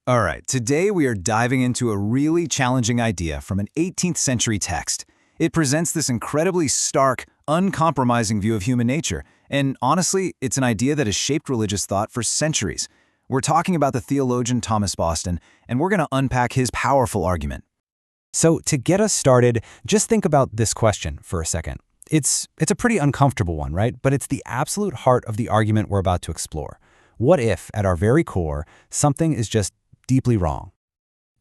All right, today we are diving into a really challenging idea from an 18th century text. It presents this incredibly stark, uncompromising view of human nature, and honestly, it's an idea that has shaped religious thought for centuries. We're talking about the theologian Thomas Boston, and we're going to unpack his powerful argument. So to get us started, just think about this question for a second. It's a pretty uncomfortable one, right? But it's the absolute heart of the argument we're about to explore. What if, at our very core, something is just deeply wrong?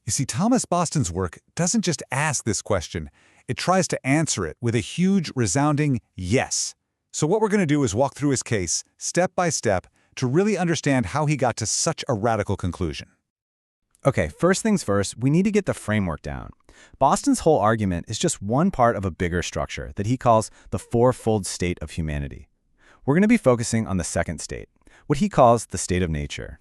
You see, Thomas Boston's work doesn't just ask this question, it tries to answer it with a huge, resounding yes. So what we're going to do is walk through his case, step by step, to really understand how he got to such a radical conclusion. Okay, first things first, we need to get the framework down. Boston's whole argument is just one part of a bigger structure that he calls the fourfold state of humanity. We're going to be focusing on the second state, what he calls the state of nature.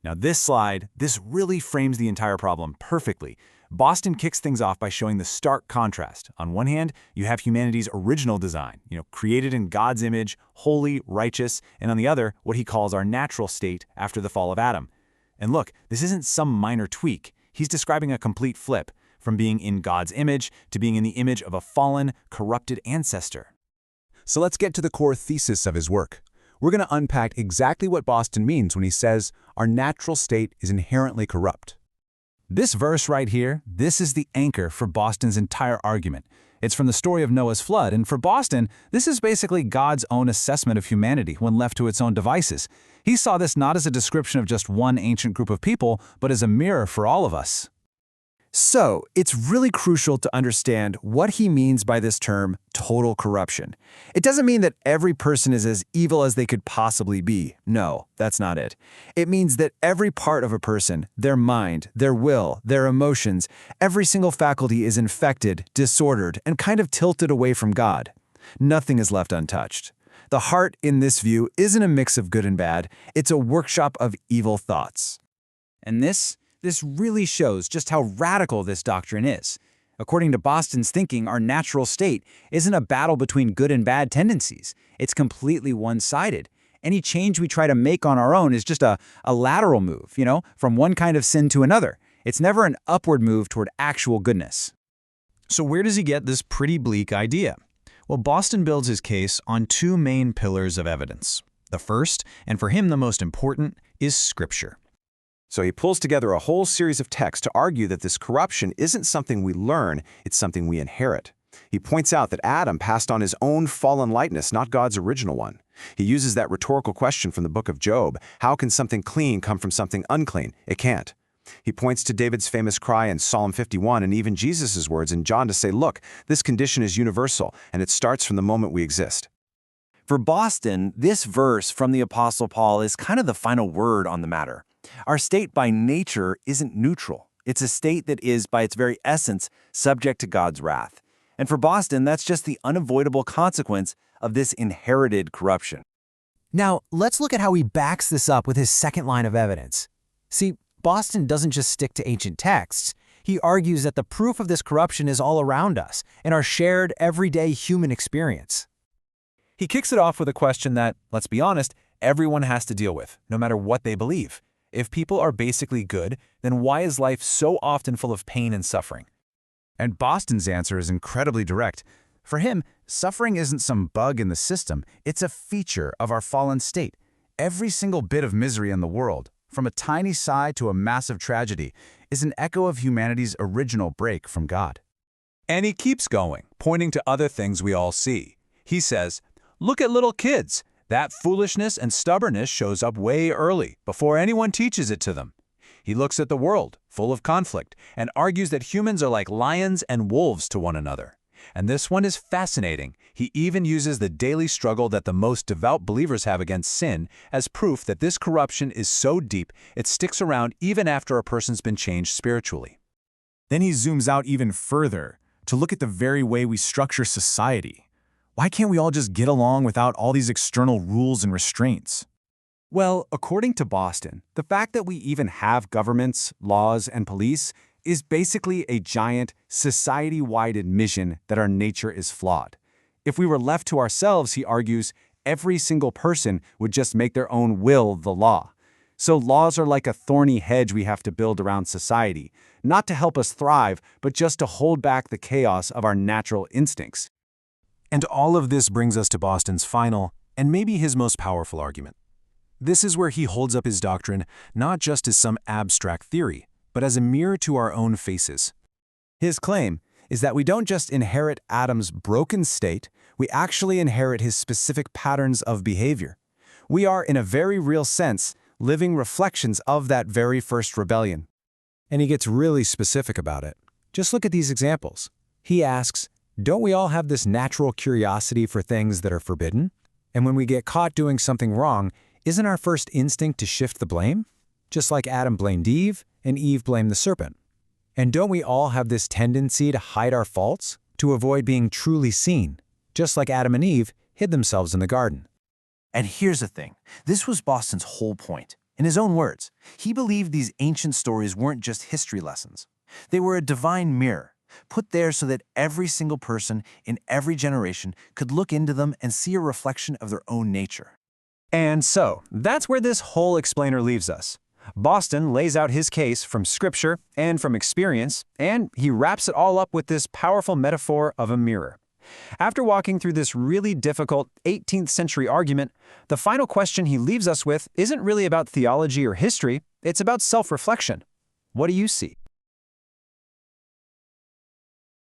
Now this really frames the entire problem perfectly. Boston kicks things off by showing the stark contrast. On one hand, you have humanity's original design, created in God's image, holy, righteous, and on the other, what he calls our natural state after the fall of Adam. And look, this isn't some minor tweak. He's describing a complete flip, from being in God's image to being in the image of a fallen, corrupted ancestor. So let's get to the core thesis of his work. We're going to unpack exactly what Boston means when he says our natural state is inherently corrupt. This verse right here, this is the anchor for Boston's entire argument. It's from the story of Noah's flood, and for Boston, this is basically God's own assessment of humanity when left to its own devices. He saw this not as a description of just one ancient group of people, but as a mirror for all of us. So, it's really crucial to understand what he means by this term, total corruption. It doesn't mean that every person is as evil as they could possibly be. No, that's not it. It means that every part of a person, their mind, their will, their emotions, every single faculty is infected, disordered, and kind of tilted away from God. Nothing is left untouched. The heart, in this view, isn't a mix of good and bad. It's a workshop of evil thoughts. And this really shows just how radical this doctrine is. According to Boston's thinking, our natural state isn't a battle between good and bad tendencies. It's completely one-sided. Any change we try to make on our own is just a lateral move, from one kind of sin to another. It's never an upward move toward actual goodness. So where does he get this pretty bleak idea? Well, Boston builds his case on two main pillars of evidence. The first, and for him the most important, is Scripture. So he pulls together a whole series of texts to argue that this corruption isn't something we learn, it's something we inherit. He points out that Adam passed on his own fallen likeness, not God's original one. He uses that rhetorical question from the book of Job, how can something clean come from something unclean? It can't. He points to David's famous cry in Psalm 51 and even Jesus' words in John to say, look, this condition is universal, and it starts from the moment we exist. For Boston, this verse from the Apostle Paul is kind of the final word on the matter. Our state by nature isn't neutral. It's a state that is, by its very essence, subject to God's wrath. And for Boston, that's just the unavoidable consequence of this inherited corruption. Now, let's look at how he backs this up with his second line of evidence. See, Boston doesn't just stick to ancient texts. He argues that the proof of this corruption is all around us, in our shared, everyday human experience. He kicks it off with a question that, let's be honest, everyone has to deal with, no matter what they believe. If people are basically good, then why is life so often full of pain and suffering? And Boston's answer is incredibly direct. For him, suffering isn't some bug in the system, it's a feature of our fallen state. Every single bit of misery in the world, from a tiny sigh to a massive tragedy, is an echo of humanity's original break from God. And he keeps going, pointing to other things we all see. He says, look at little kids. That foolishness and stubbornness shows up way early, before anyone teaches it to them. He looks at the world, full of conflict, and argues that humans are like lions and wolves to one another. And this one is fascinating. He even uses the daily struggle that the most devout believers have against sin as proof that this corruption is so deep it sticks around even after a person's been changed spiritually. Then he zooms out even further to look at the very way we structure society. Why can't we all just get along without all these external rules and restraints? Well, according to Boston, the fact that we even have governments, laws, and police is basically a giant, society-wide admission that our nature is flawed. If we were left to ourselves, he argues, every single person would just make their own will the law. So laws are like a thorny hedge we have to build around society, not to help us thrive, but just to hold back the chaos of our natural instincts. And all of this brings us to Boston's final, and maybe his most powerful argument. This is where he holds up his doctrine not just as some abstract theory, but as a mirror to our own faces. His claim is that we don't just inherit Adam's broken state, we actually inherit his specific patterns of behavior. We are, in a very real sense, living reflections of that very first rebellion. And he gets really specific about it. Just look at these examples. He asks, don't we all have this natural curiosity for things that are forbidden? And when we get caught doing something wrong, isn't our first instinct to shift the blame? Just like Adam blamed Eve, and Eve blamed the serpent. And don't we all have this tendency to hide our faults, to avoid being truly seen, just like Adam and Eve hid themselves in the garden? And here's the thing. This was Boston's whole point. In his own words, he believed these ancient stories weren't just history lessons. They were a divine mirror, put there so that every single person in every generation could look into them and see a reflection of their own nature. And so, that's where this whole explainer leaves us. Boston lays out his case from scripture and from experience, and he wraps it all up with this powerful metaphor of a mirror. After walking through this really difficult 18th century argument, the final question he leaves us with isn't really about theology or history, it's about self-reflection. What do you see?